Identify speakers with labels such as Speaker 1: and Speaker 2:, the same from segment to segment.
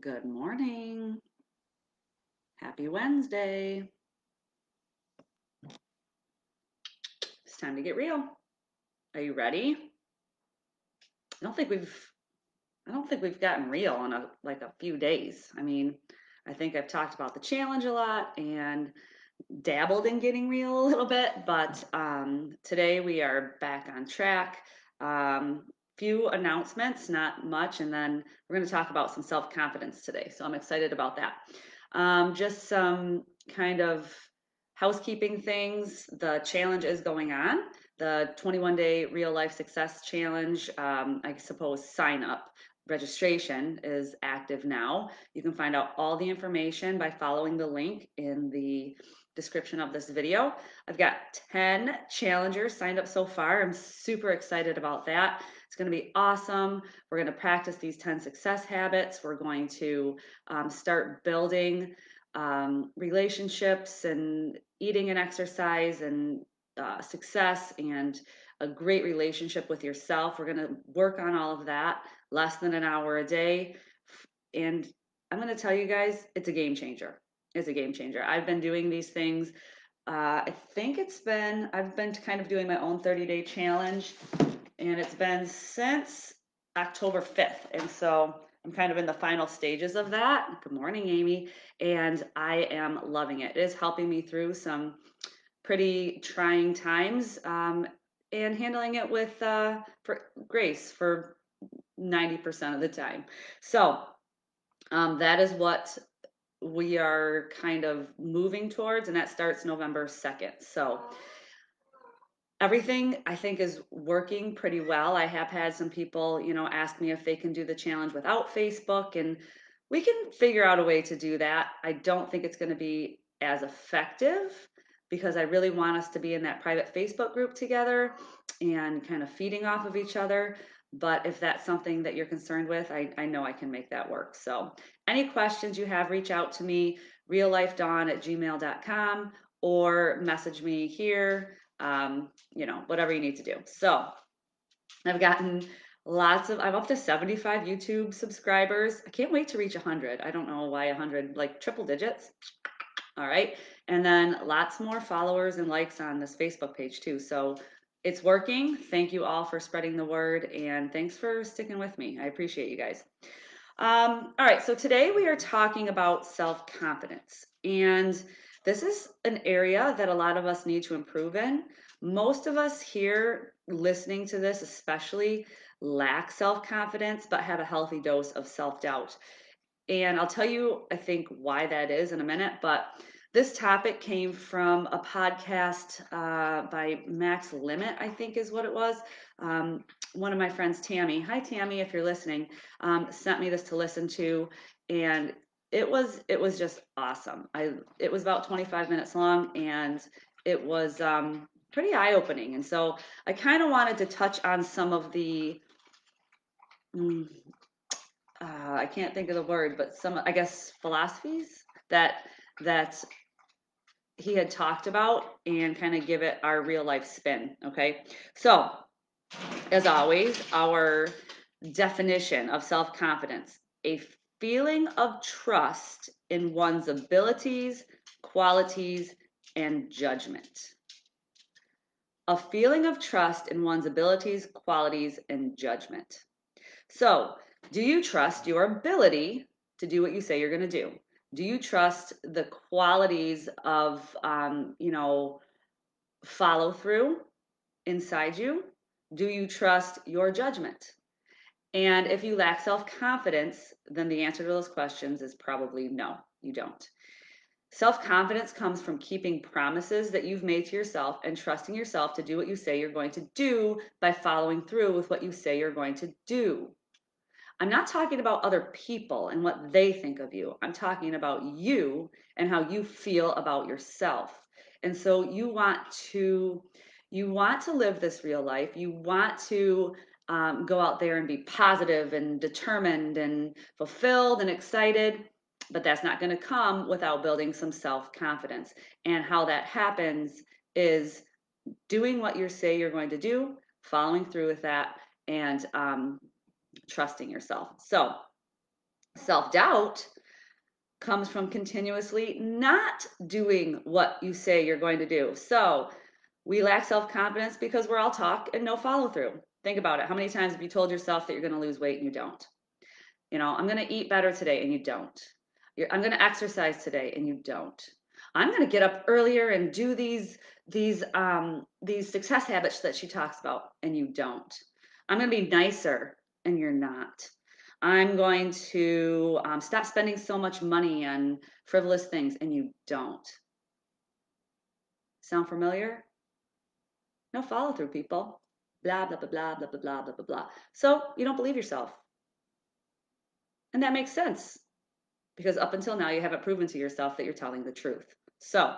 Speaker 1: Good morning. Happy Wednesday. It's time to get real. Are you ready? I don't think we've I don't think we've gotten real in a few days. I think I've talked about the challenge a lot and dabbled in getting real a little bit, but today we are back on track. Few announcements, not much, and then we're going to talk about some self-confidence today. So I'm excited about that. Just some kind of housekeeping things. The challenge is going on. The 21-day real life success challenge, I suppose sign up registration is active now. You can find out all the information by following the link in the description of this video. I've got 10 challengers signed up so far. I'm super excited about that. It's going to be awesome. We're going to practice these 10 success habits. We're going to start building relationships and eating and exercise and success and a great relationship with yourself. We're going to work on all of that, less than an hour a day. And I'm going to tell you guys, it's a game changer. It's a game changer. I've been doing these things. I've been kind of doing my own 30-day challenge, and it's been since October 5th. And so I'm kind of in the final stages of that. Good morning, Amy. And I am loving it. It is helping me through some pretty trying times, and handling it with for grace for 90% of the time. So that is what we are kind of moving towards, and that starts November 2nd. So everything I think is working pretty well. I have had some people, ask me if they can do the challenge without Facebook, and we can figure out a way to do that. I don't think it's going to be as effective because I really want us to be in that private Facebook group together and kind of feeding off of each other. But if that's something that you're concerned with, I know I can make that work. So any questions you have, reach out to me, reallifedawn@gmail.com, or message me here, whatever you need to do. So I've gotten I'm up to 75 YouTube subscribers. I can't wait to reach 100. I don't know why 100, like triple digits. All right. And then lots more followers and likes on this Facebook page too. So it's working. Thank you all for spreading the word, and thanks for sticking with me. I appreciate you guys. All right, so today we are talking about self-confidence, and this is an area that a lot of us need to improve in. Most of us here listening to this, especially, lack self-confidence, but have a healthy dose of self-doubt. And I'll tell you, I think, why that is in a minute. But this topic came from a podcast by Max Limit, I think is what it was. One of my friends, Tammy, hi Tammy, if you're listening, sent me this to listen to, and it was just awesome. It was about 25 minutes long, and it was pretty eye opening. And so I kind of wanted to touch on some of the mm, I can't think of the word, but some, I guess, philosophies that he had talked about and kind of give it our real life spin. Okay. So, as always, our definition of self confidence: a feeling of trust in one's abilities, qualities, and judgment. A feeling of trust in one's abilities, qualities, and judgment. So, do you trust your ability to do what you say you're going to do? Do you trust the qualities of, follow through inside you? Do you trust your judgment? And if you lack self confidence, then the answer to those questions is probably no, you don't. Self confidence comes from keeping promises that you've made to yourself and trusting yourself to do what you say you're going to do by following through with what you say you're going to do. I'm not talking about other people and what they think of you. I'm talking about you and how you feel about yourself. And so you want to live this real life. You want to go out there and be positive and determined and fulfilled and excited, but that's not going to come without building some self-confidence. And how that happens is doing what you say you're going to do, following through with that, and trusting yourself. So Self-doubt comes from continuously not doing what you say you're going to do. So we lack self-confidence because we're all talk and no follow through. Think about it. How many times have you told yourself that you're going to lose weight and you don't? I'm going to eat better today and you don't. I'm going to exercise today and you don't. I'm going to get up earlier and do these success habits that she talks about and you don't. I'm going to be nicer and you're not. I'm going to stop spending so much money on frivolous things and you don't. Sound familiar? No follow through, people. Blah, blah, blah, blah, blah, blah, blah, blah, blah, blah. So you don't believe yourself. And that makes sense because up until now, you haven't proven to yourself that you're telling the truth. So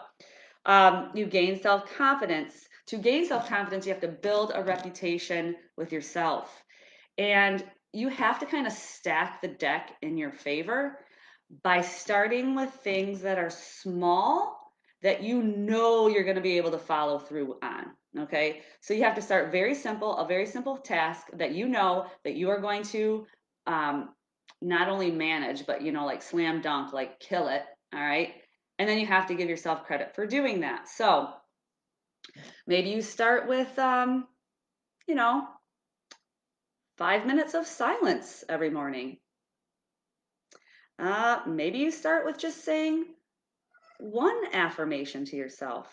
Speaker 1: you gain self confidence. To gain self confidence, you have to build a reputation with yourself. And you have to kind of stack the deck in your favor by starting with things that are small that you know you're going to be able to follow through on. Okay. So you have to start very simple, a very simple task that you know that you are going to um, not only manage, but, like slam dunk, like kill it. All right. And then you have to give yourself credit for doing that. So maybe you start with, you know, 5 minutes of silence every morning. Maybe you start with just saying one affirmation to yourself.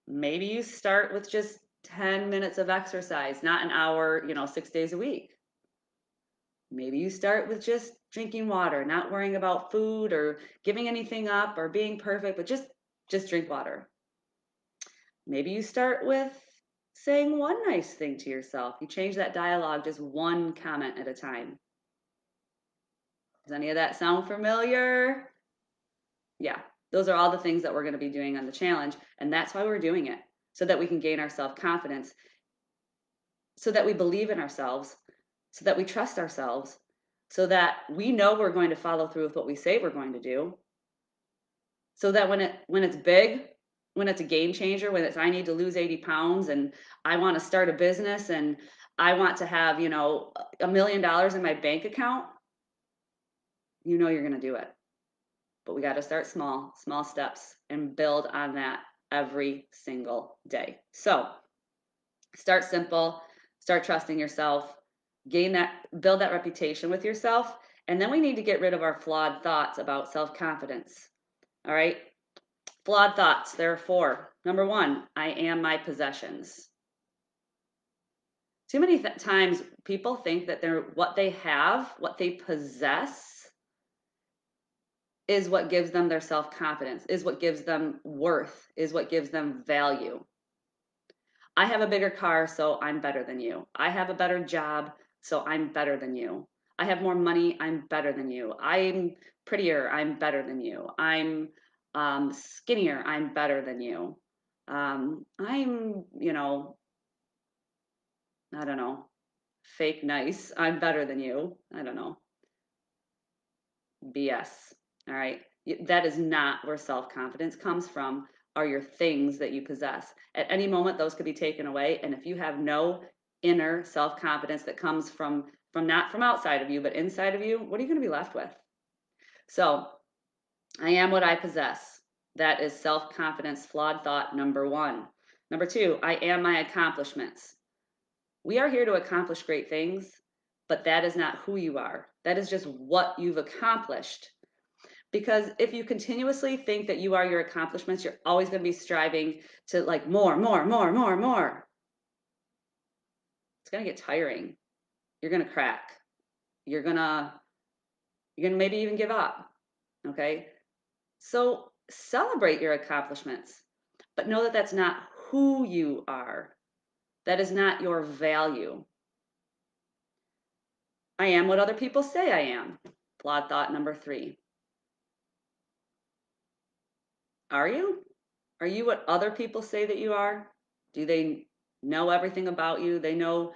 Speaker 1: Maybe you start with just 10 minutes of exercise, not an hour, 6 days a week. Maybe you start with just drinking water, not worrying about food or giving anything up or being perfect, but just drink water. Maybe you start with saying one nice thing to yourself. You change that dialogue just one comment at a time. Does any of that sound familiar? Yeah, those are all the things that we're going to be doing on the challenge. And that's why we're doing it, so that we can gain our self confidence, so that we believe in ourselves, so that we trust ourselves, so that we know we're going to follow through with what we say we're going to do, so that when it's big, when it's a game changer, when it's I need to lose 80 pounds and I want to start a business and I want to have, $1 million in my bank account, you're going to do it. But we got to start small, small steps, and build on that every single day. So start simple, start trusting yourself, build that reputation with yourself. And then we need to get rid of our flawed thoughts about self confidence. All right. Flawed thoughts. There are four. Number one, I am my possessions. Too many times people think that what they have, what they possess, is what gives them their self confidence, is what gives them worth, is what gives them value. I have a bigger car, so I'm better than you. I have a better job, so I'm better than you. I have more money, I'm better than you. I'm prettier, I'm better than you. I'm skinnier, I'm better than you. I'm, I don't know, fake nice, I'm better than you. I don't know. BS. All right. That is not where self confidence comes from, are your things that you possess. At any moment, those could be taken away. And if you have no inner self confidence that comes from not from outside of you, but inside of you, what are you going to be left with? So I am what I possess. That is self confidence, flawed thought number one. Number two, I am my accomplishments. We are here to accomplish great things, but that is not who you are. That is just what you've accomplished. Because if you continuously think that you are your accomplishments, you're always going to be striving to like more, more, more, more, more. It's going to get tiring. You're going to crack. You're going to maybe even give up. Okay? So celebrate your accomplishments, but know that that's not who you are. That is not your value. I am what other people say I am. Flawed thought number three. Are you? Are you what other people say that you are? Do they know everything about you? They know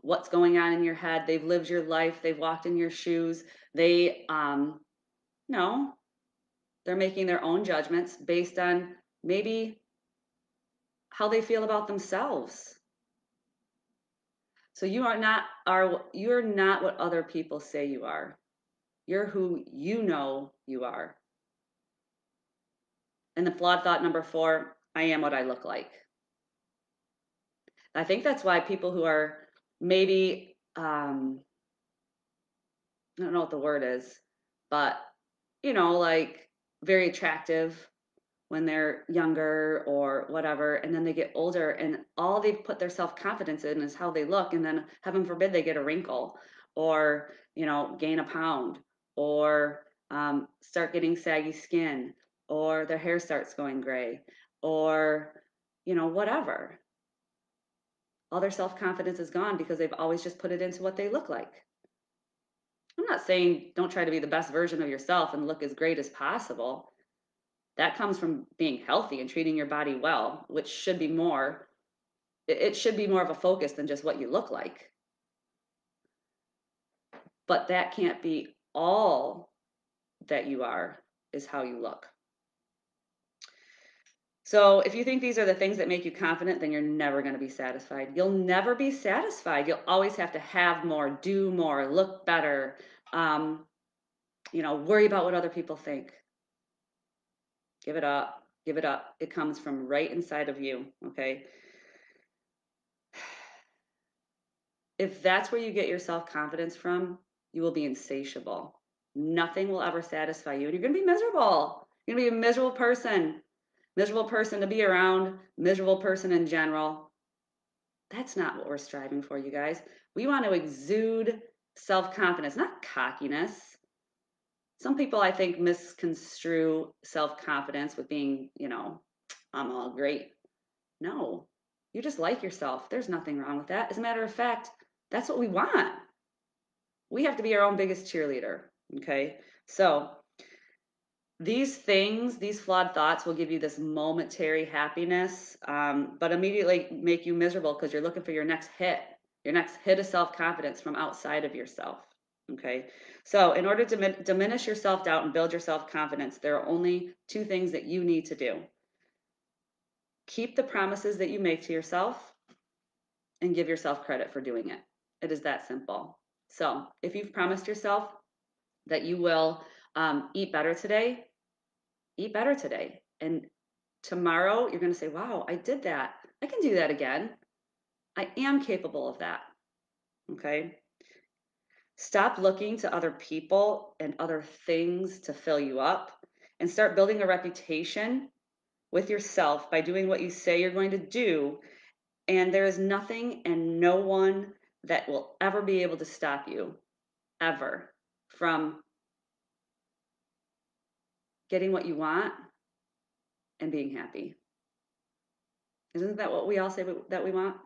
Speaker 1: what's going on in your head. They've lived your life. They've walked in your shoes. They, no, they're making their own judgments based on maybe how they feel about themselves. So you're not what other people say you are. You're who you know you are. And the flawed thought number 4, I am what I look like. I think that's why people who are maybe, I don't know what the word is, but, like very attractive when they're younger or whatever, and then they get older and all they've put their self-confidence in is how they look, and then heaven forbid they get a wrinkle or, gain a pound or start getting saggy skin or their hair starts going gray or, whatever. All their self-confidence is gone because they've always just put it into what they look like. I'm not saying don't try to be the best version of yourself and look as great as possible. That comes from being healthy and treating your body well, which should be more, it should be more of a focus than just what you look like. But that can't be all that you are, is how you look. So if you think these are the things that make you confident, then you're never going to be satisfied. You'll never be satisfied. You'll always have to have more, do more, look better, worry about what other people think. Give it up. Give it up. It comes from right inside of you, okay? If that's where you get your self-confidence from, you will be insatiable. Nothing will ever satisfy you, and you're going to be miserable. You're going to be a miserable person to be around, miserable person in general. That's not what we're striving for, you guys. We want to exude self-confidence, not cockiness. Some people, I think, misconstrue self-confidence with being, I'm all great. No, you just like yourself. There's nothing wrong with that. As a matter of fact, that's what we want. We have to be our own biggest cheerleader. Okay. So these things, these flawed thoughts will give you this momentary happiness, but immediately make you miserable because you're looking for your next hit of self confidence from outside of yourself. Okay. So, in order to diminish your self doubt and build your self confidence, there are only 2 things that you need to do: keep the promises that you make to yourself and give yourself credit for doing it. It is that simple. So, if you've promised yourself that you will eat better today, eat better today. And tomorrow, you're going to say, wow, I did that. I can do that again. I am capable of that. Okay. Stop looking to other people and other things to fill you up and start building a reputation with yourself by doing what you say you're going to do. And there is nothing and no one that will ever be able to stop you, ever, from getting what you want and being happy. Isn't that what we all say that we want?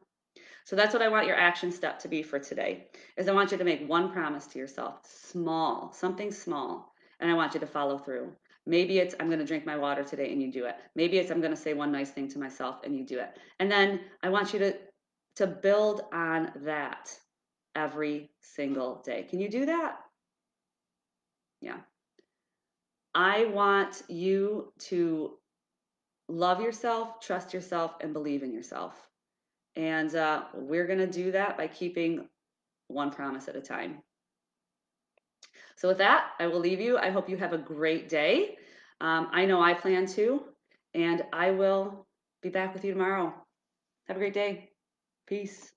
Speaker 1: So that's what I want your action step to be for today. Is I want you to make one promise to yourself, small, something small, and I want you to follow through. Maybe it's I'm going to drink my water today and you do it. Maybe it's I'm going to say one nice thing to myself and you do it. And then I want you to build on that every single day. Can you do that? Yeah. I want you to love yourself, trust yourself, and believe in yourself. And we're going to do that by keeping one promise at a time. So, with that, I will leave you. I hope you have a great day. I know I plan to, and I will be back with you tomorrow. Have a great day. Peace.